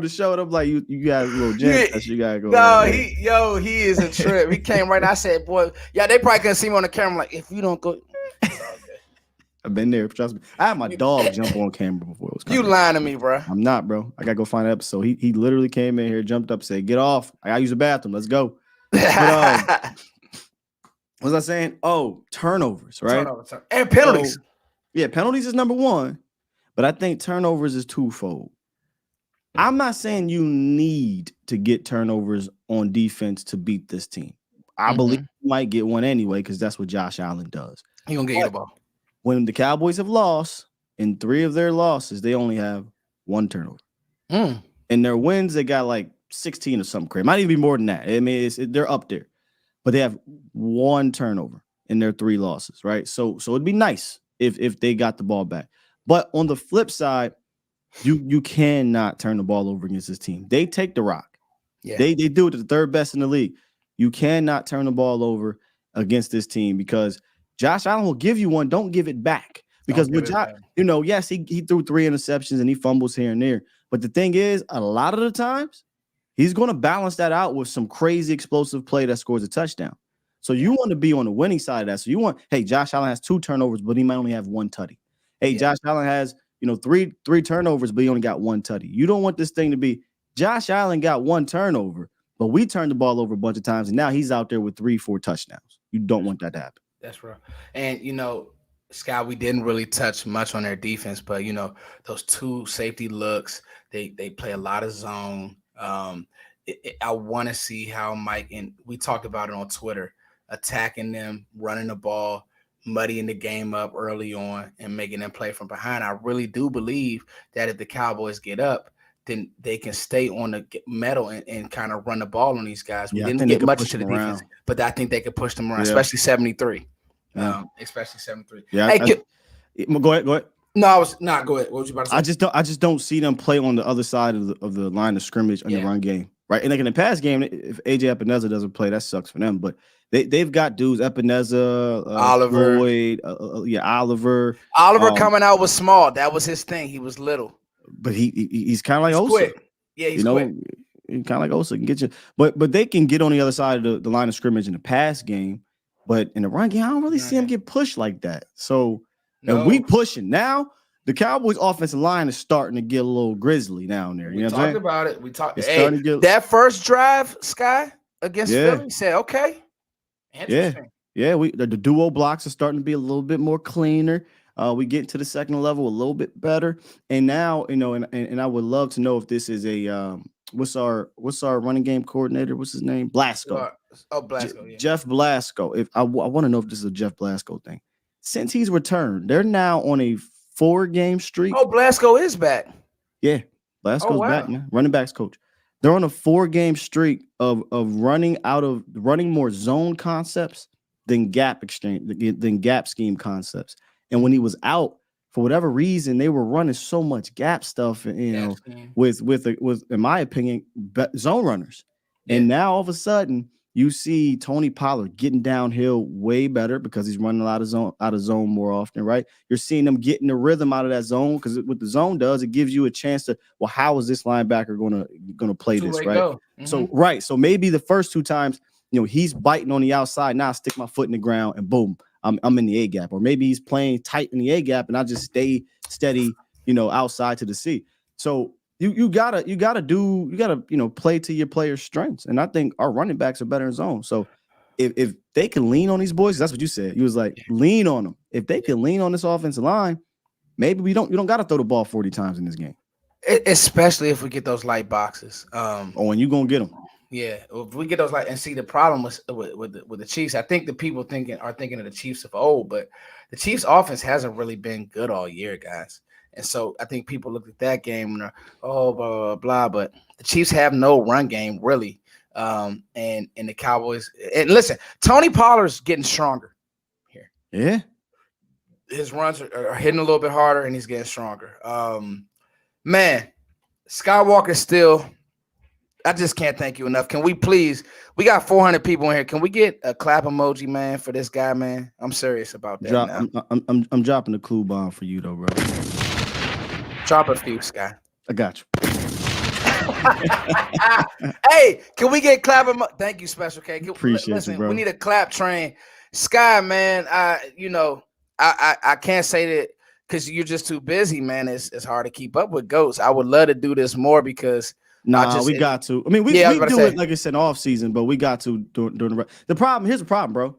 the show, and I'm like, you got a little gym test. You gotta go. No, he is a trip. He came right. I said, boy, yeah, they probably couldn't see me on the camera. Like, if you don't go, I've been there. Trust me. I had my dog jump on camera before. It was you lying to me, bro. I'm not, bro. I gotta go find an episode. He literally came in here, jumped up, said, "Get off! I gotta use the bathroom. Let's go." But, what was I saying? Oh, turnovers, right? And penalties. So, yeah, penalties is number one, but I think turnovers is twofold. I'm not saying you need to get turnovers on defense to beat this team. I believe you might get one anyway because that's what Josh Allen does. He gonna get you the ball. When the Cowboys have lost, in 3 of their losses, they only have 1 turnover. In their wins, they got like 16 or something crazy. Might even be more than that. I mean, they're up there. But they have 1 turnover in their 3 losses, right? So it'd be nice if they got the ball back. But on the flip side, you cannot turn the ball over against this team. They take the rock. Yeah. They do it to the 3rd best in the league. You cannot turn the ball over against this team because Josh Allen will give you one. Don't give it back. Because with Josh, yes, he threw 3 interceptions and he fumbles here and there. But the thing is, a lot of the times, he's going to balance that out with some crazy explosive play that scores a touchdown. So you want to be on the winning side of that. So you want, hey, Josh Allen has 2 turnovers, but he might only have 1 tutty. Hey, Josh Allen has, 3 turnovers, but he only got 1 tutty. You don't want this thing to be Josh Allen got 1 turnover, but we turned the ball over a bunch of times, and now he's out there with 3-4 touchdowns. You don't want that to happen. That's right. And, Scott, we didn't really touch much on their defense, but, those 2 safety looks, they play a lot of zone. I want to see how Mike, and we talked about it on Twitter, attacking them, running the ball, muddying the game up early on and making them play from behind. I really do believe that if the Cowboys get up, then they can stay on the metal and kind of run the ball on these guys. We didn't get much to the defense, but I think they could push them around, especially 73. Especially 73. Yeah. Hey, go ahead. No, I was not. Go ahead. What was you about to say? I just don't see them play on the other side of the line of scrimmage in the run game, right? And like in the pass game, if AJ Epineza doesn't play, that sucks for them. But they've got dudes, Epineza, Oliver, Floyd, Oliver. Oliver coming out was small. That was his thing. He was little, but he's kind of like Osa. Quick. Yeah, he's quick. He's kind of like Osa can get you, but they can get on the other side of the line of scrimmage in the pass game. But in the run game, I don't really see him get pushed like that. So and we pushing now. The Cowboys' offensive line is starting to get a little grisly down there. You know what I'm saying? About it. We talked. Hey, that first drive, Sky against Philly, he said, "Okay, interesting." Yeah. The duo blocks are starting to be a little bit more cleaner. We get to the second level a little bit better, and now and I would love to know if this is a what's our running game coordinator? What's his name? Blasco. Blasco. Jeff Blasco. If I want to know if this is a Jeff Blasco thing. Since he's returned, they're now on a 4-game streak. Oh, Blasco is back. Yeah, Blasco's back, man. Running backs coach. They're on a 4-game streak of running more zone concepts than gap scheme concepts. And when he was out, for whatever reason, they were running so much gap stuff, with in my opinion, zone runners. Yeah. And now all of a sudden, you see Tony Pollard getting downhill way better because he's running a lot of zone more often, right? You're seeing them getting the rhythm out of that zone because what the zone does, it gives you a chance to, well, how is this linebacker gonna play this, right? Mm-hmm. So maybe the first 2 times, he's biting on the outside. Now I stick my foot in the ground and boom, I'm in the A gap. Or maybe he's playing tight in the A gap and I just stay steady, outside to the C. So You gotta play to your players' strengths, and I think our running backs are better in zone. So if they can lean on these boys, that's what you said. You was like lean on them. If they can lean on this offensive line, maybe we don't got to throw the ball 40 times in this game. Especially if we get those light boxes. And you gonna get them. Yeah, if we get those light and see the problem with the Chiefs, I think the people are thinking of the Chiefs of old, but the Chiefs' offense hasn't really been good all year, guys. And so I think people look at that game and are, blah, blah, blah. But the Chiefs have no run game, really. And the Cowboys – and listen, Tony Pollard's getting stronger here. Yeah. His runs are hitting a little bit harder, and he's getting stronger. Man, SkyWalker Steele, I just can't thank you enough. Can we please? We got 400 people in here. Can we get a clap emoji, man, for this guy, man? I'm serious about that Drop. now. I'm dropping the clue bomb for you though, bro. Drop a few, Sky. I got you. Hey, can we get clap emoji? Thank you, Special K. Appreciate you, bro. We need a clap train. Sky, man. I can't say that because you're just too busy, man. It's hard to keep up with goats. I would love to do this more because. We got to. I mean, we do it like I said off season, but we got to during the problem. Here's the problem, bro.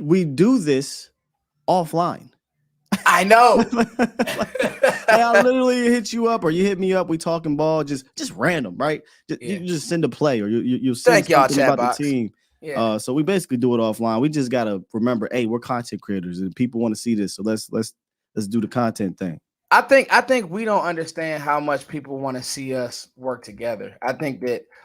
We do this offline. I know. I literally hit you up or you hit me up. We talking ball, just random, right? You just send a play or you send something about the team. Yeah. So we basically do it offline. We just gotta remember, hey, we're content creators and people want to see this. So let's do the content thing. I think we don't understand how much people want to see us work together. I think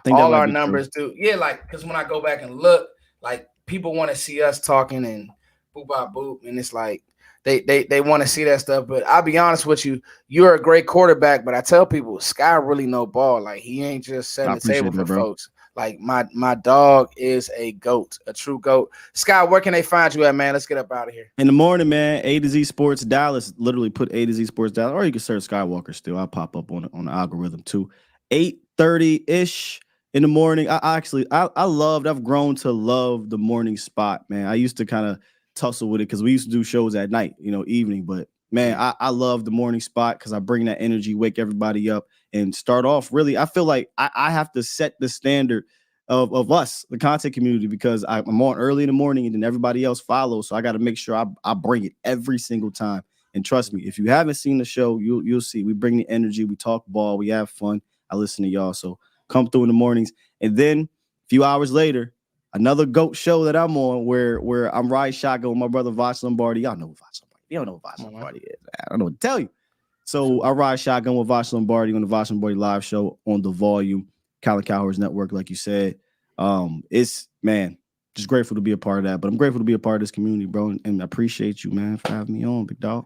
all our numbers do. Yeah, like because when I go back and look, like people want to see us talking and boop bop boop, and it's like they want to see that stuff. But I'll be honest with you, you're a great quarterback. But I tell people, Sky really know ball. Like he ain't just setting the table for folks. Like my dog is a goat, a true goat. Sky, where can they find you at, man? Let's get up out of here. In the morning, man, A to Z Sports Dallas. Literally put A to Z Sports Dallas, or you can search SkyWalker Steele. I'll pop up on the algorithm too. 8:30-ish in the morning. I've grown to love the morning spot, man. I used to kind of tussle with it because we used to do shows at night, evening. But man, I love the morning spot because I bring that energy, wake everybody up. And start off really, I feel like I have to set the standard of us, the content community, because I'm on early in the morning and then everybody else follows. So I got to make sure I bring it every single time. And trust me, if you haven't seen the show, you'll see we bring the energy, we talk ball, we have fun. I listen to y'all. So come through in the mornings. And then a few hours later, another GOAT show that I'm on where I'm riding shotgun with my brother Voch Lombardi. Y'all know who Voch Lombardi. You don't know who Voch Lombardi is. I don't know what to tell you. So I ride shotgun with Voch Lombardi on the Voch Lombardi live show on the Volume, Colin Cowherd's network, like you said. It's, man, just grateful to be a part of that. But I'm grateful to be a part of this community, bro. And I appreciate you, man, for having me on, big dog.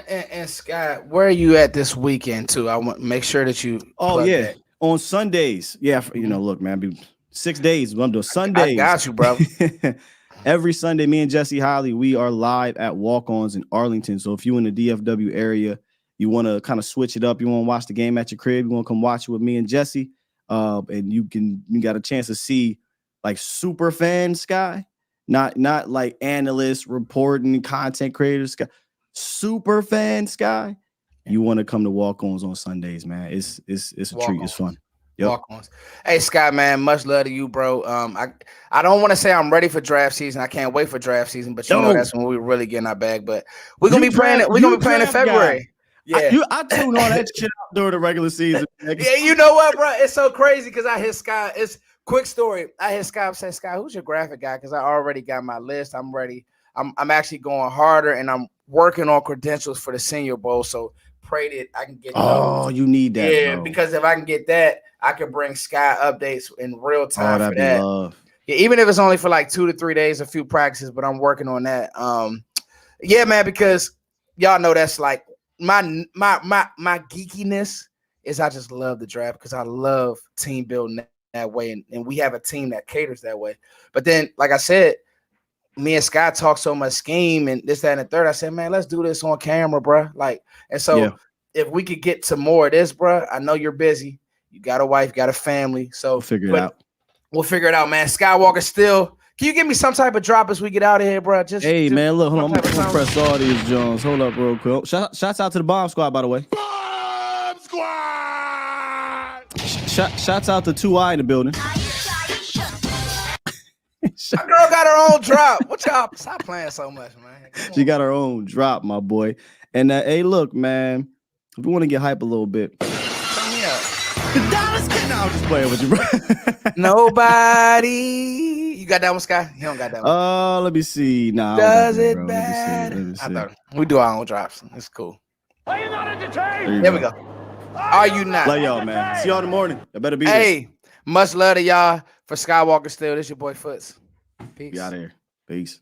And Scott, where are you at this weekend, too? I want to make sure that you. Oh, yeah. That. On Sundays. Yeah, look, man, be 6 days. I'm doing Sundays. I got you, bro. Every Sunday, me and Jesse Holly, we are live at Walk-Ons in Arlington. So if you're in the DFW area, you want to kind of switch it up, you want to watch the game at your crib, you want to come watch it with me and Jesse, and you got a chance to see like super fan Sky, not like analysts, reporting, content creators Sky, super fan Sky. You want to come to Walk-Ons on Sundays, man. It's a treat. It's fun. Yep. Walk-ons. Hey, Scott, man, much love to you, bro. I don't want to say I'm ready for draft season. I can't wait for draft season, but know that's when we really get in our bag. But we're gonna be playing it. We're gonna be playing in February. Guy. Yeah, I tune all that shit out during the regular season. Yeah, you know what, bro? It's so crazy because I hit Sky. It's quick story. I hit Sky and say, Sky, who's your graphic guy? Because I already got my list. I'm ready. I'm actually going harder, and I'm working on credentials for the Senior Bowl. So pray that I can get. You need that. Yeah, bro. Because if I can get that, I can bring Sky updates in real time for that. Love. Yeah, even if it's only for like 2 to 3 days, a few practices, but I'm working on that. Yeah, man, because y'all know that's like. My geekiness is I just love the draft because I love team building that way, and we have a team that caters that way. But then, like I said, me and Scott talk so much scheme and this, that, and the third. I said, man, let's do this on camera, bro. Like, and so if we could get to more of this, bro, I know you're busy. You got a wife, got a family, so we'll figure it out. We'll figure it out, man. SkyWalker Steele. Can you give me some type of drop as we get out of here, bro? Man, look, hold on. I'm gonna press all these Jones. Hold up, real quick. Shouts out to the Bomb Squad, by the way. Bomb Squad! Shouts out to 2I in the building. My girl got her own drop. What y'all stop playing so much, man? She got her own drop, my boy. And hey, look, man, if you want to get hype a little bit, turn me up. The Dallas Kid. No, I'm just playing with you, bro. Nobody. You got that one, Sky? You don't got that one. Let me see. Nah, does it bad? Let me see. I thought we do our own drops. It's cool. Are you not entertained? There we go. Are you not? Love y'all, man. See y'all in the morning. I better be there. Much love to y'all for SkyWalker Steele. This your boy Foots. Peace. Be out of here. Peace.